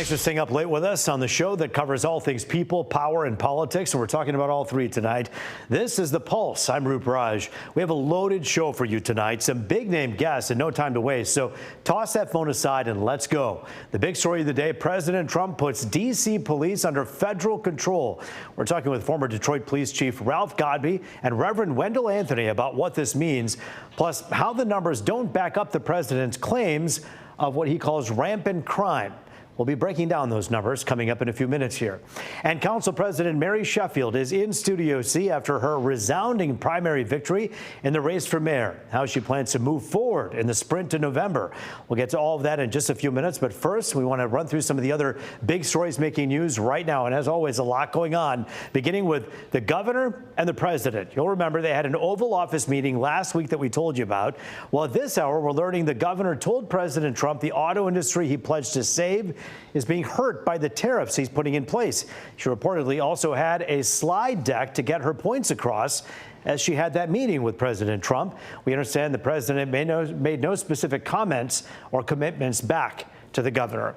Thanks for staying up late with us on the show that covers all things people, power, and politics. And we're talking about all three tonight. This is The Pulse. I'm Raj. We have a loaded show for you tonight. Some big name guests and no time to waste. So toss that phone aside and let's go. The big story of the day, President Trump puts D.C. police under federal control. We're talking with former Detroit Police Chief Ralph Godby and Reverend Wendell about what this means, plus how the numbers don't back up the president's claims of what he calls rampant crime. We'll be breaking down those numbers coming up in a few minutes here. And Council President Mary Sheffield is in Studio C after her resounding primary victory in the race for mayor. How she plans to move forward in the sprint to November. We'll get to all of that in just a few minutes. But first, we want to run through some of the other big stories making news right now. And as always, a lot going on, beginning with the governor and the president. You'll remember they had an Oval Office meeting last week that we told you about. Well, at this hour, we're learning the governor told President Trump the auto industry he pledged to save is being hurt by the tariffs he's putting in place. She reportedly also had a slide deck to get her points across as she had that meeting with President Trump. We understand the president made no specific comments or commitments back to the governor.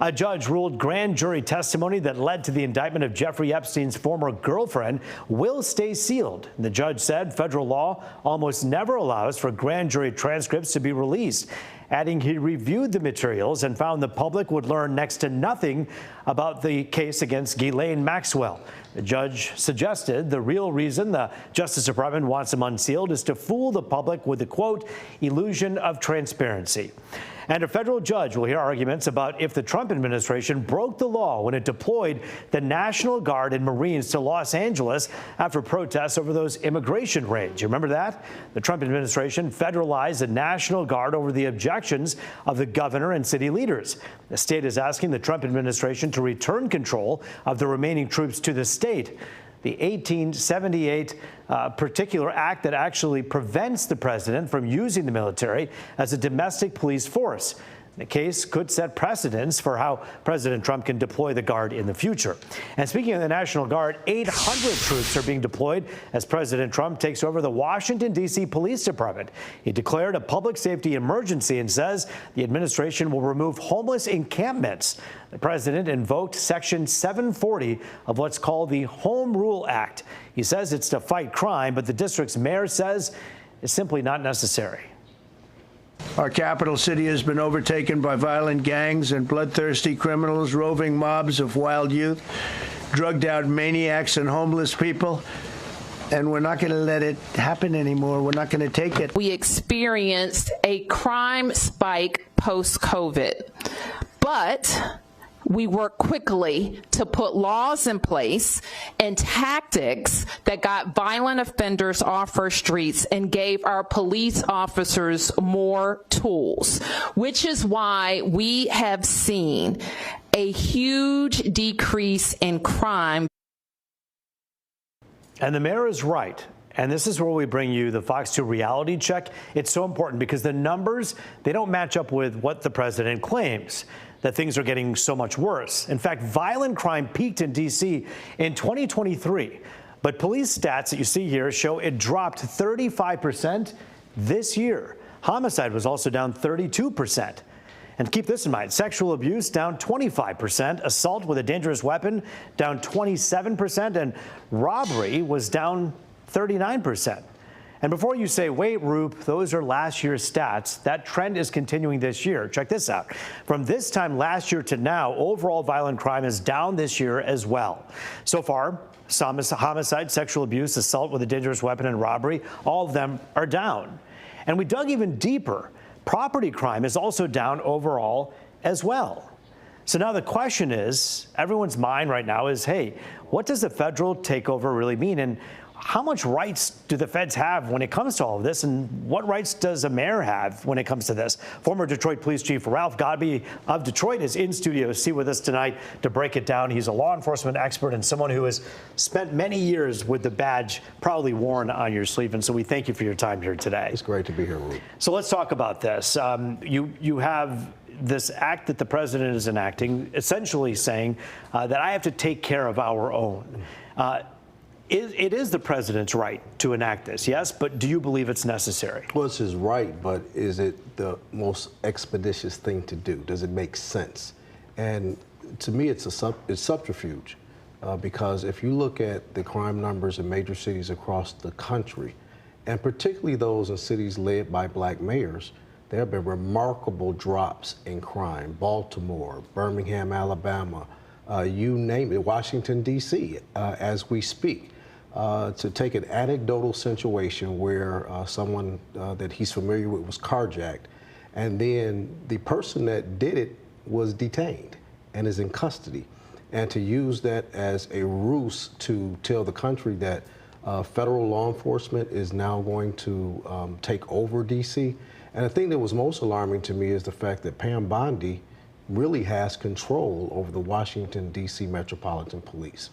A judge ruled grand jury testimony that led to the indictment of Jeffrey Epstein's former girlfriend will stay sealed. The judge said federal law almost never allows for grand jury transcripts to be released, adding he reviewed the materials and found the public would learn next to nothing about the case against Ghislaine Maxwell. The judge suggested the real reason the Justice Department wants them unsealed is to fool the public with the, quote, illusion of transparency. And a federal judge will hear arguments about if the Trump administration broke the law when it deployed the National Guard and Marines to Los Angeles after protests over those immigration raids. You remember that? The Trump administration federalized the National Guard over the objections of the governor and city leaders. The state is asking the Trump administration to return control of the remaining troops to the state. The 1878 particular act that actually prevents the president from using the military as a domestic police force. The case could set precedents for how President Trump can deploy the Guard in the future. And speaking of the National Guard, 800 troops are being deployed as President Trump takes over the Washington, D.C. Police Department. He declared a public safety emergency and says the administration will remove homeless encampments. The president invoked Section 740 of what's called the Home Rule Act. He says it's to fight crime, but the district's mayor says it's simply not necessary. Our capital city has been overtaken by violent gangs and bloodthirsty criminals, roving mobs of wild youth, drugged-out maniacs and homeless people. And we're not going to let it happen anymore. We're not going to take it. We experienced a crime spike post-COVID, but we worked quickly to put laws in place and tactics that got violent offenders off our streets and gave our police officers more tools, which is why we have seen a huge decrease in crime. And the mayor is right. And this is where we bring you the Fox 2 reality check. It's so important because the numbers, they don't match up with what the president claims, that things are getting so much worse. In fact, violent crime peaked in D.C. in 2023. But police stats that you see here show it dropped 35% this year. Homicide was also down 32%. And keep this in mind, sexual abuse down 25%, assault with a dangerous weapon down 27%, and robbery was down 39%. And before you say, wait, Roop, those are last year's stats, that trend is continuing this year. Check this out. From this time last year to now, overall violent crime is down this year as well. So far, homicide, sexual abuse, assault with a dangerous weapon, and robbery, all of them are down. And we dug even deeper. Property crime is also down overall as well. So now the question is, everyone's mind right now is, hey, what does the federal takeover really mean? And how much rights do the feds have when it comes to all of this? And what rights does a mayor have when it comes to this? Former Detroit Police Chief Ralph Godby of Detroit is in Studio C with us tonight to break it down. He's a law enforcement expert and someone who has spent many years with the badge proudly worn on your sleeve. And so we thank you for your time here today. It's great to be here, Ruth. So let's talk about this. You have this act that the president is enacting, essentially saying that I have to take care of our own. It is the president's right to enact this, yes, but do you believe it's necessary? Well, it's his right, but is it the most expeditious thing to do? Does it make sense? And to me, it's subterfuge. Because if you look at the crime numbers in major cities across the country, and particularly those in cities led by black mayors, there have been remarkable drops in crime. Baltimore, Birmingham, Alabama, you name it, Washington, D.C., as we speak. To take an anecdotal situation where someone that he's familiar with was carjacked, and then the person that did it was detained and is in custody. And to use that as a ruse to tell the country that federal law enforcement is now going to take over D.C. And the thing that was most alarming to me is the fact that Pam Bondi really has control over the Washington, D.C. Metropolitan Police.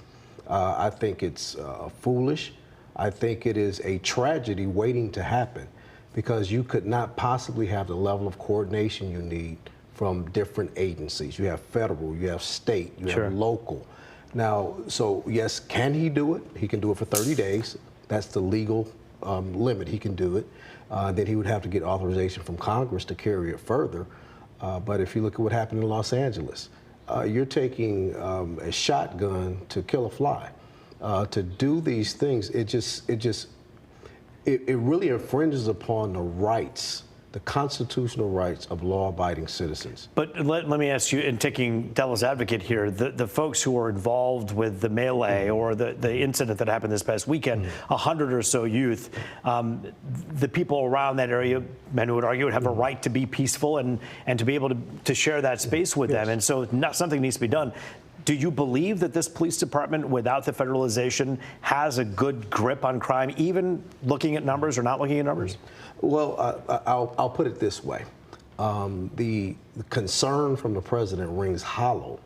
I think it's foolish. I think it is a tragedy waiting to happen, because you could not possibly have the level of coordination you need from different agencies. You have federal, you have state, you have local. Now, so yes, can he do it? He can do it for 30 days. That's the legal limit. He can do it. Then he would have to get authorization from Congress to carry it further. But if you look at what happened in Los Angeles, you're taking a shotgun to kill a fly. To do these things, it really infringes upon the rights, the constitutional rights of law-abiding citizens. But let me ask you, in taking devil's advocate here, the folks who are involved with the melee or the incident that happened this past weekend, 100 or so youth, the people around that area, men who would argue, would have a right to be peaceful and to be able to share that space with them. And so something needs to be done. Do you believe that this police department, without the federalization, has a good grip on crime, even looking at numbers or not looking at numbers? Well, I'll put it this way. The concern from the president rings hollow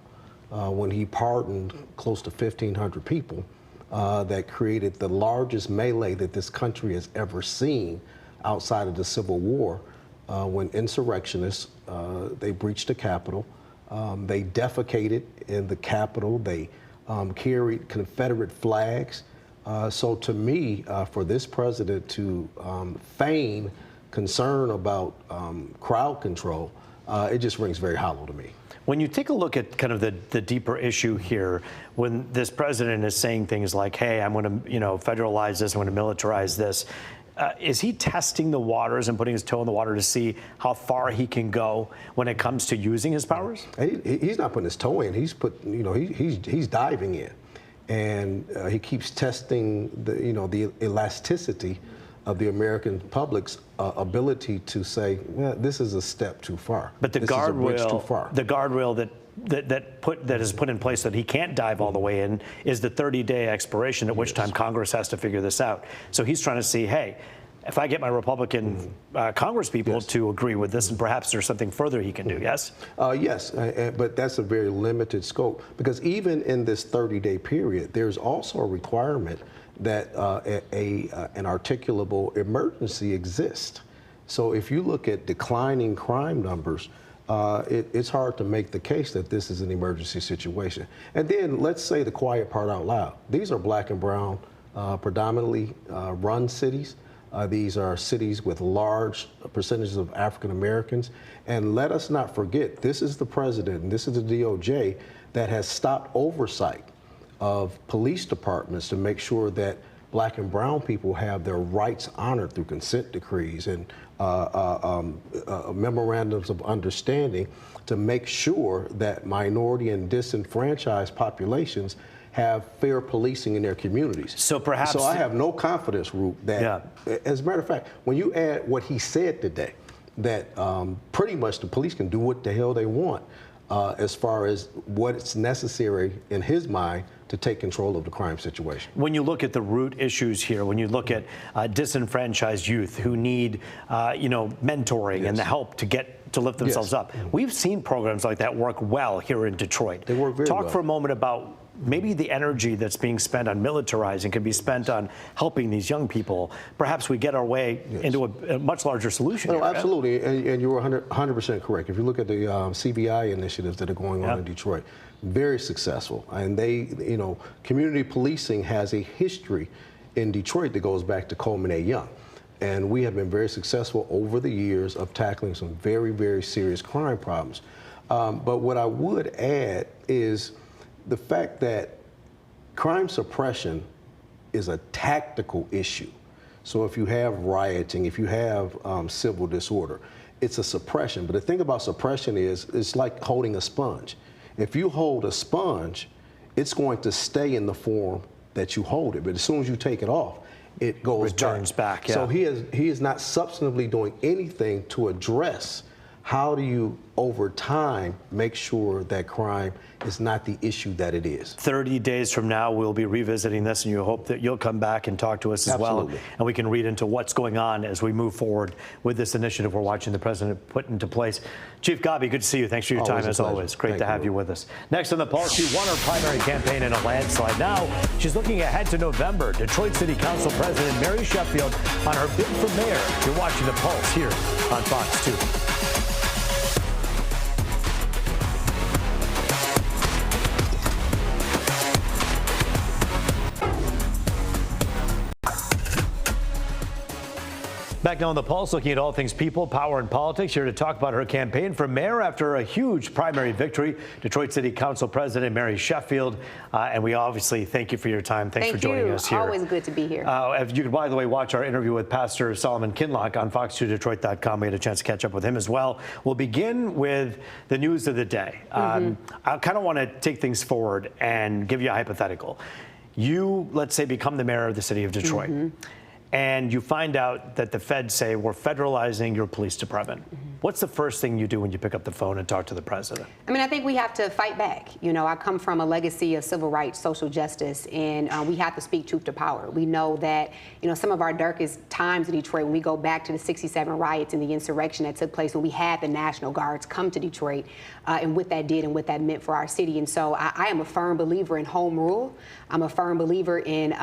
when he pardoned close to 1,500 people that created the largest melee that this country has ever seen outside of the Civil War, when insurrectionists, they breached the Capitol. They defecated in the Capitol. They carried Confederate flags. So to me, for this president to feign concern about crowd control, it just rings very hollow to me. When you take a look at kind of the deeper issue here, when this president is saying things like, hey, I'm going to federalize this, I'm going to militarize this, is he testing the waters and putting his toe in the water to see how far he can go when it comes to using his powers? He's not putting his toe in. He's he's diving in, and he keeps testing the elasticity of the American public's ability to say, well, this is a step too far. But the guardrail that is put in place that he can't dive all the way in is the 30-day expiration, at which time Congress has to figure this out. So he's trying to see, hey, if I get my Republican Congress people to agree with this, and perhaps there's something further he can do, yes? Yes, but that's a very limited scope, because even in this 30-day period, there's also a requirement that an articulable emergency exists. So if you look at declining crime numbers, it's hard to make the case that this is an emergency situation. And then let's say the quiet part out loud. These are black and brown, predominantly run cities. These are cities with large percentages of African Americans. And let us not forget, this is the president and this is the DOJ that has stopped oversight of police departments to make sure that black and brown people have their rights honored through consent decrees and memorandums of understanding to make sure that minority and disenfranchised populations have fair policing in their communities. So perhaps. So I have no confidence, Roop, that, as a matter of fact, when you add what he said today, that pretty much the police can do what the hell they want as far as what's necessary in his mind to take control of the crime situation. When you look at the root issues here, when you look at disenfranchised youth who need, mentoring and the help to lift themselves up, we've seen programs like that work well here in Detroit. They work very well. Talk for a moment about maybe the energy that's being spent on militarizing can be spent on helping these young people. Perhaps we get our way into a much larger solution. No, absolutely, and you're 100% correct. If you look at the CBI initiatives that are going on in Detroit, very successful. And they, community policing has a history in Detroit that goes back to Coleman A. Young. And we have been very successful over the years of tackling some very, very serious crime problems. But what I would add is the fact that crime suppression is a tactical issue. So if you have rioting, if you have civil disorder, it's a suppression. But the thing about suppression is it's like holding a sponge. If you hold a sponge, it's going to stay in the form that you hold it. But as soon as you take it off, it goes returns back. Yeah. So he is not substantively doing anything to address how do you, over time, make sure that crime is not the issue that it is. 30 days from now, we'll be revisiting this, and you hope that you'll come back and talk to us as Absolutely. well, and we can read into what's going on as we move forward with this initiative we're watching the president put into place. Chief Gabi, good to see you. Thanks for your time, as always. Great to have you with us. Next on the Pulse, she won her primary campaign in a landslide. Now she's looking ahead to November. Detroit City Council President Mary Sheffield on her bid for mayor. You're watching the Pulse here on Fox 2. Back now on the Pulse, looking at all things people, power, and politics. Here to talk about her campaign for mayor after a huge primary victory, Detroit City Council President Mary Sheffield. And we obviously thank you for your time. Thanks for joining us here. Always good to be here. If you could, by the way, watch our interview with Pastor Solomon Kinlock on fox2detroit.com. We had a chance to catch up with him as well. We'll begin with the news of the day. I kind of want to take things forward and give you a hypothetical. You, let's say, become the mayor of the city of Detroit. And you find out that the feds say we're federalizing your police department. What's the first thing you do when you pick up the phone and talk to the president? I mean, I think we have to fight back. You know, I come from a legacy of civil rights, social justice, and we have to speak truth to power. We know that, you know, some of our darkest times in Detroit, when we go back to the '67 riots and the insurrection that took place when we had the National Guards come to Detroit, and what that did and what that meant for our city. And so I am a firm believer in home rule. I'm a firm believer in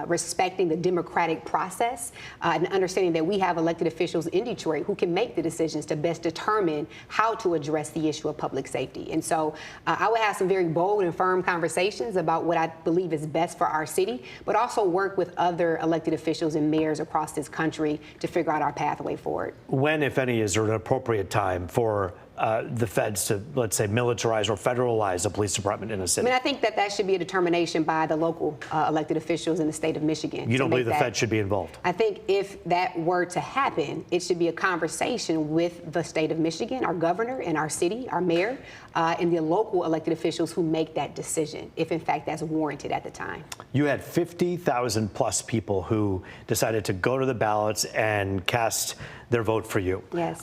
respecting the democratic process and understanding that we have elected officials in Detroit who can make the decisions to best determine how to address the issue of public safety. And so I would have some very bold and firm conversations about what I believe is best for our city, but also work with other elected officials and mayors across this country to figure out our pathway forward. When, if any, is there an appropriate time for the feds to, let's say, militarize or federalize the police department in a city? I mean, I think that should be a determination by the local elected officials in the state of Michigan. You don't believe the feds should be involved? I think if that were to happen, it should be a conversation with the state of Michigan, our governor and our city, our mayor, and the local elected officials who make that decision, if in fact that's warranted at the time. You had 50,000 plus people who decided to go to the ballots and cast their vote for you. Yes.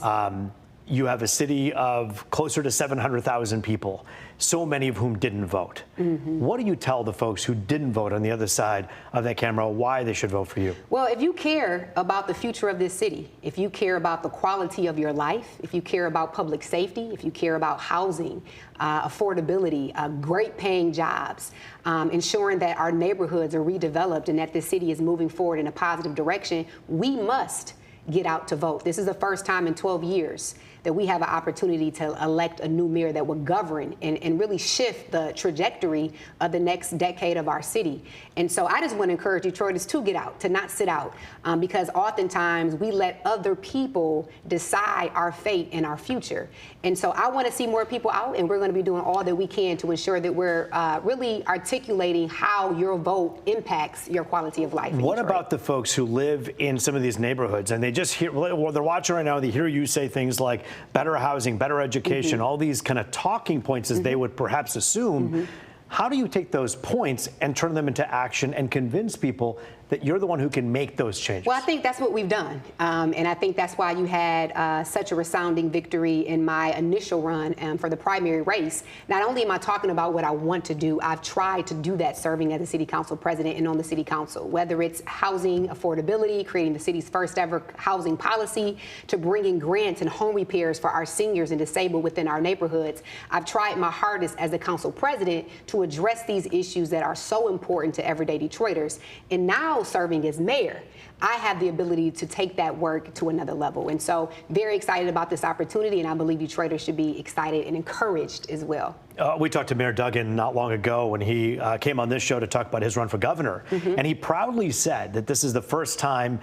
You have a city of closer to 700,000 people, so many of whom didn't vote. What do you tell the folks who didn't vote on the other side of that camera why they should vote for you? Well, if you care about the future of this city, if you care about the quality of your life, if you care about public safety, if you care about housing, affordability, great paying jobs, ensuring that our neighborhoods are redeveloped and that this city is moving forward in a positive direction, we must get out to vote. This is the first time in 12 years that we have an opportunity to elect a new mayor that will govern and really shift the trajectory of the next decade of our city. And so I just want to encourage Detroiters to get out, to not sit out, because oftentimes we let other people decide our fate and our future. And so I want to see more people out, and we're going to be doing all that we can to ensure that we're really articulating how your vote impacts your quality of life. What about the folks who live in some of these neighborhoods and they just hear, well, they're watching right now, they hear you say things like better housing, better education, all these kind of talking points as they would perhaps assume. How do you take those points and turn them into action and convince people that you're the one who can make those changes? Well, I think that's what we've done. And I think that's why you had such a resounding victory in my initial run for the primary race. Not only am I talking about what I want to do, I've tried to do that serving as a city council president and on the city council, whether it's housing affordability, creating the city's first ever housing policy, to bringing grants and home repairs for our seniors and disabled within our neighborhoods. I've tried my hardest as the council president to address these issues that are so important to everyday Detroiters. And now, serving as mayor, I have the ability to take that work to another level. And so very excited about this opportunity, and I believe Detroiters should be excited and encouraged as well. We talked to Mayor Duggan not long ago when he came on this show to talk about his run for governor. And he proudly said that this is the first time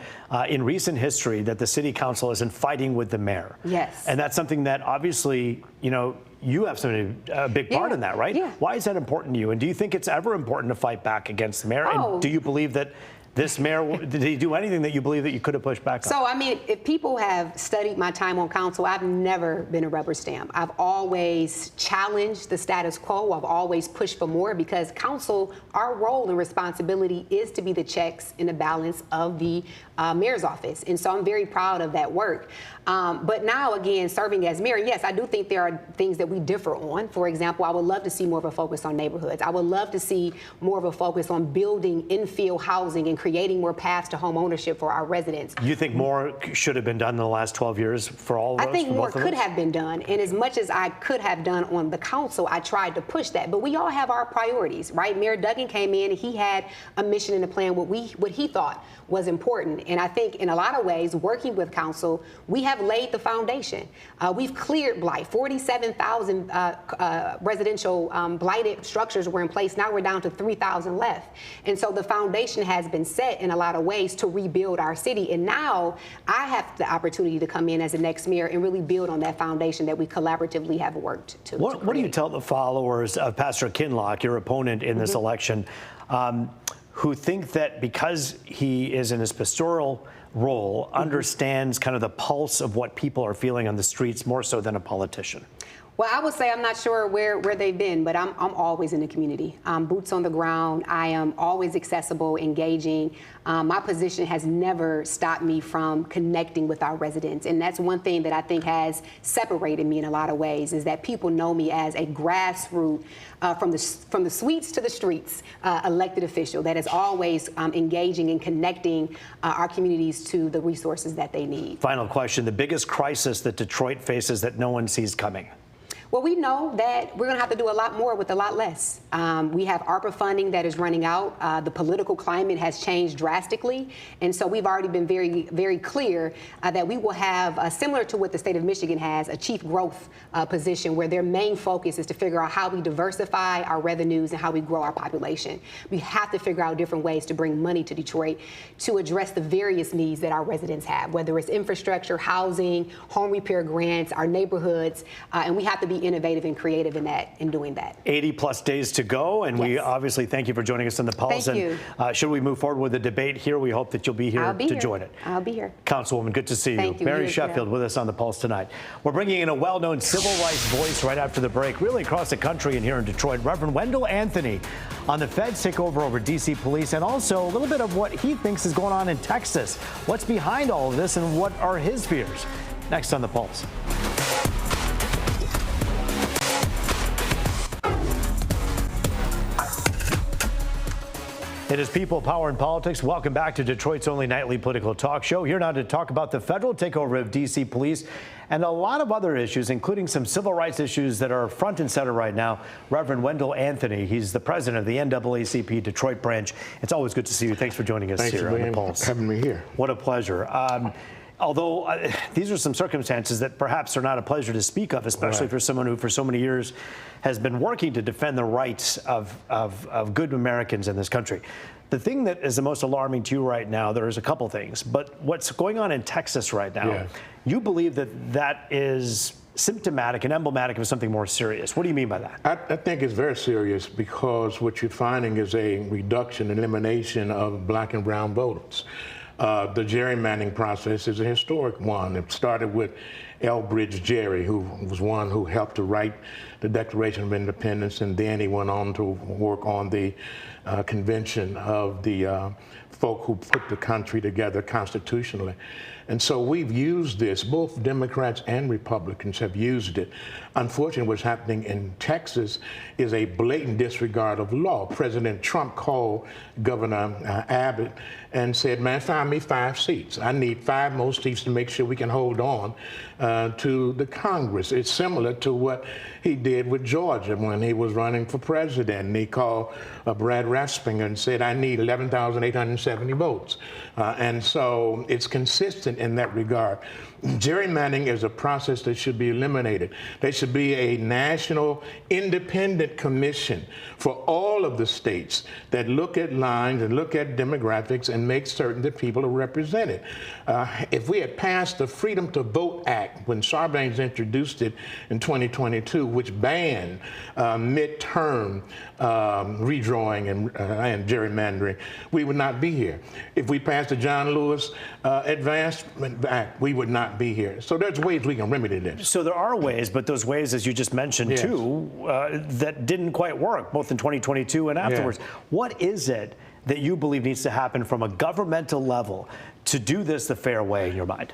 in recent history that the city council isn't fighting with the mayor. Yes. And that's something that obviously, you know, you have a big part in that, right? Yeah. Why is that important to you? And do you think it's ever important to fight back against the mayor? Oh. And do you believe that this mayor, did he do anything that you believe that you could have pushed back on? So, I mean, if people have studied my time on council, I've never been a rubber stamp. I've always challenged the status quo. I've always pushed for more because council, our role and responsibility is to be the checks and the balance of the mayor's office. And so I'm very proud of that work. But now, again, serving as mayor, yes, I do think there are things that we differ on. For example, I would love to see more of a focus on neighborhoods. I would love to see more of a focus on building infill housing and creating more paths to home ownership for our residents. You think more should have been done in the last 12 years for all of us? I think more could have been done. And as much as I could have done on the council, I tried to push that. But we all have our priorities, right? Mayor Duggan came in and he had a mission and a plan, what he thought was important. And I think in a lot of ways, working with council, we have laid the foundation. We've cleared blight. 47,000 residential blighted structures were in place. Now we're down to 3,000 left. And so the foundation has been set in a lot of ways to rebuild our city. And now I have the opportunity to come in as the next mayor and really build on that foundation that we collaboratively have worked to. What do you tell the followers of Pastor Kinloch, your opponent in this election, who think that because he is in his pastoral role, understands kind of the pulse of what people are feeling on the streets more so than a politician? Well, I would say I'm not sure where they've been, but I'm always in the community. Boots on the ground. I am always accessible, engaging. My position has never stopped me from connecting with our residents. And that's one thing that I think has separated me in a lot of ways, is that people know me as a grassroots, from the suites to the streets, elected official that is always engaging and connecting our communities to the resources that they need. Final question, the biggest crisis that Detroit faces that no one sees coming? Well, we know that we're going to have to do a lot more with a lot less. We have ARPA funding that is running out. The political climate has changed drastically. And so we've already been very, very clear that we will have, similar to what the state of Michigan has, a chief growth position where their main focus is to figure out how we diversify our revenues and how we grow our population. We have to figure out different ways to bring money to Detroit to address the various needs that our residents have, whether it's infrastructure, housing, home repair grants, our neighborhoods, and we have to be innovative and creative in doing that. 80 plus days to go, and we obviously thank you for joining us on the Pulse. Thank you. Should we move forward with the debate here, we hope that you'll be here to join it. I'll be here. Councilwoman, good to see you. Thank you. Mary You Sheffield with us on the Pulse tonight. We're bringing in a well-known civil rights voice right after the break, really across the country and here in Detroit. Reverend Wendell Anthony on the Fed's takeover over D.C. police, and also a little bit of what he thinks is going on in Texas. What's behind all of this and what are his fears? Next on the Pulse. It is People, Power, and Politics. Welcome back to Detroit's only nightly political talk show. Here now to talk about the federal takeover of D.C. police and a lot of other issues, including some civil rights issues that are front and center right now. Reverend Wendell Anthony, he's the president of the NAACP Detroit branch. It's always good to see you. Thanks for joining us here on the Pulse. Thanks for having me here. What a pleasure. Although these are some circumstances that perhaps are not a pleasure to speak of, especially for someone who for so many years has been working to defend the rights of good Americans in this country. The thing that is the most alarming to you right now, there's a couple things, but what's going on in Texas right now, you believe that that is symptomatic and emblematic of something more serious. What do you mean by that? I think it's very serious because what you're finding is a reduction, elimination of black and brown voters. The gerrymandering process is a historic one. It started with Elbridge Gerry, who was one who helped to write the Declaration of Independence, and then he went on to work on the convention of the folk who put the country together constitutionally. And so we've used this, both Democrats and Republicans have used it. Unfortunately, what's happening in Texas is a blatant disregard of law. President Trump called Governor Abbott and said, man, find me 5 seats. I need 5 more seats to make sure we can hold on to the Congress. It's similar to what he did with Georgia when he was running for president. And he called Brad Raspinger and said, I need 11,860 270 votes. And so it's consistent in that regard. Gerrymandering is a process that should be eliminated. There should be a national independent commission for all of the states that look at lines and look at demographics and make certain that people are represented. If we had passed the Freedom to Vote Act when Sarbanes introduced it in 2022, which banned midterm redrawing and gerrymandering, we would not be here. If we passed the John Lewis Advancement Act, we would not be here. So there's ways we can remedy this. So there are ways, but those ways, as you just mentioned, Yes. too, that didn't quite work, both in 2022 and afterwards. Yes. What is it that you believe needs to happen from a governmental level to do this the fair way in your mind?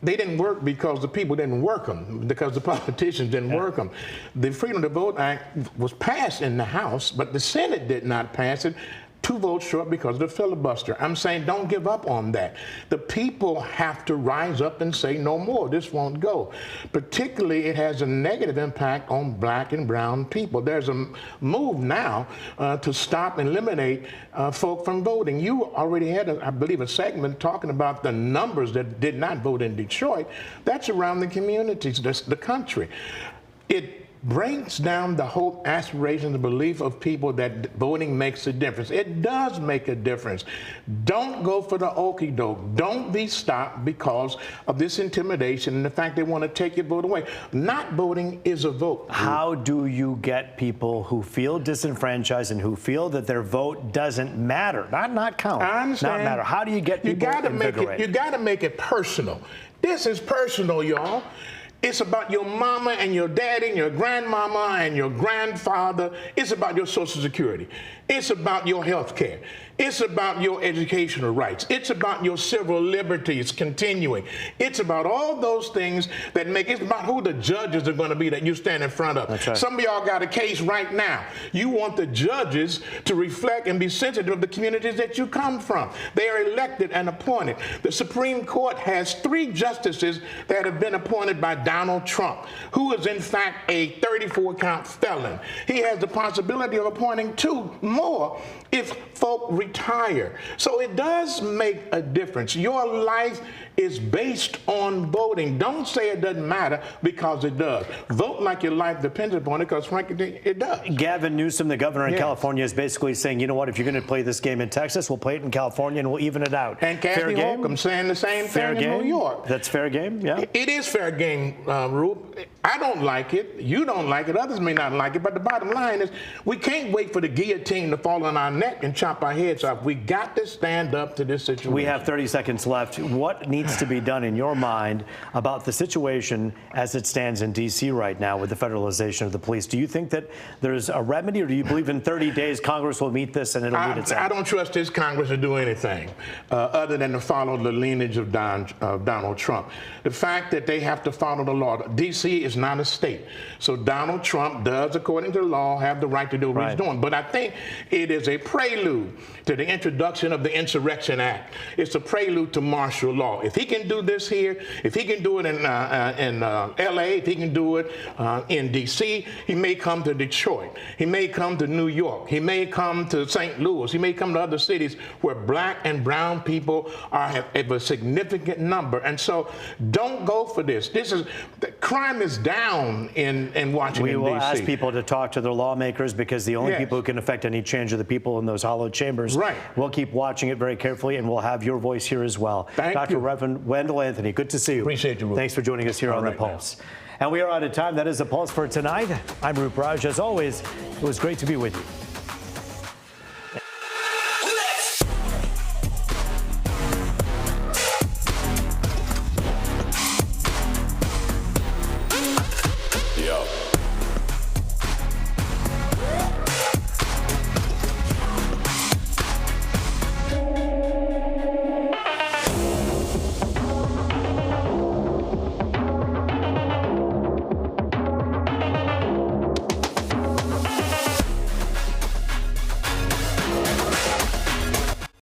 They didn't work because the people didn't work them, because the politicians didn't work them. The Freedom to Vote Act was passed in the House, but the Senate did not pass it. 2 votes short because of the filibuster. I'm saying don't give up on that. The people have to rise up and say no more. This won't go. Particularly, it has a negative impact on black and brown people. There's a move now to stop and eliminate folk from voting. You already had, I believe, a segment talking about the numbers that did not vote in Detroit. That's around the communities, the country. It brings down the hope, aspiration, the belief of people that voting makes a difference. It does make a difference. Don't go for the okie doke. Don't be stopped because of this intimidation and the fact they want to take your vote away. Not voting is a vote. How do you get people who feel disenfranchised and who feel that their vote doesn't matter, not count, I understand. not matter? How do you get people invigorated? You got to make it personal. This is personal, y'all. It's about your mama and your daddy and your grandmama and your grandfather. It's about your Social Security. It's about your health care. It's about your educational rights. It's about your civil liberties continuing. It's about all those things that make it's about who the judges are going to be that you stand in front of. That's right. Some of y'all got a case right now. You want the judges to reflect and be sensitive of the communities that you come from. They are elected and appointed. The Supreme Court has 3 justices that have been appointed by Donald Trump, who is in fact a 34-count felon. He has the possibility of appointing 2 more if folk retire. So it does make a difference. Your life is based on voting. Don't say it doesn't matter, because it does. Vote like your life depends upon it, because frankly, it does. Gavin Newsom, the governor in Yes. California, is basically saying, you know what, if you're going to play this game in Texas, we'll play it in California and we'll even it out. And fair Kathy game? Holcomb saying the same Fair thing game? in New York. That's fair game, yeah? It is fair game, Rube. I don't like it. You don't like it. Others may not like it. But the bottom line is we can't wait for the guillotine to fall on our neck and chop our heads off. We got to stand up to this situation. We have 30 seconds left. What needs to be done in your mind about the situation as it stands in D.C. right now with the federalization of the police? Do you think that there's a remedy, or do you believe in 30 days Congress will meet this and it'll meet its end? I don't trust this Congress to do anything other than to follow the lineage of Donald Trump. The fact that they have to follow the law. D.C. is not a state. So Donald Trump does, according to the law, have the right to do what he's doing. But I think it is a prelude to the introduction of the Insurrection Act. It's a prelude to martial law. If he can do this here, if he can do it in L.A., if he can do it in D.C., he may come to Detroit. He may come to New York. He may come to St. Louis. He may come to other cities where black and brown people are of a significant number. And so don't go for this. Crime is down in Washington, D.C. We will ask people to talk to their lawmakers, because the only people who can affect any change are the people in those hollow chambers. Right. We'll keep watching it very carefully, and we'll have your voice here as well. Thank Dr. you. Reverend Wendell Anthony, good to see you. Appreciate you, Rupe. Thanks for joining us here on The Pulse. And we are out of time. That is The Pulse for tonight. I'm Rupe Raj. As always, it was great to be with you.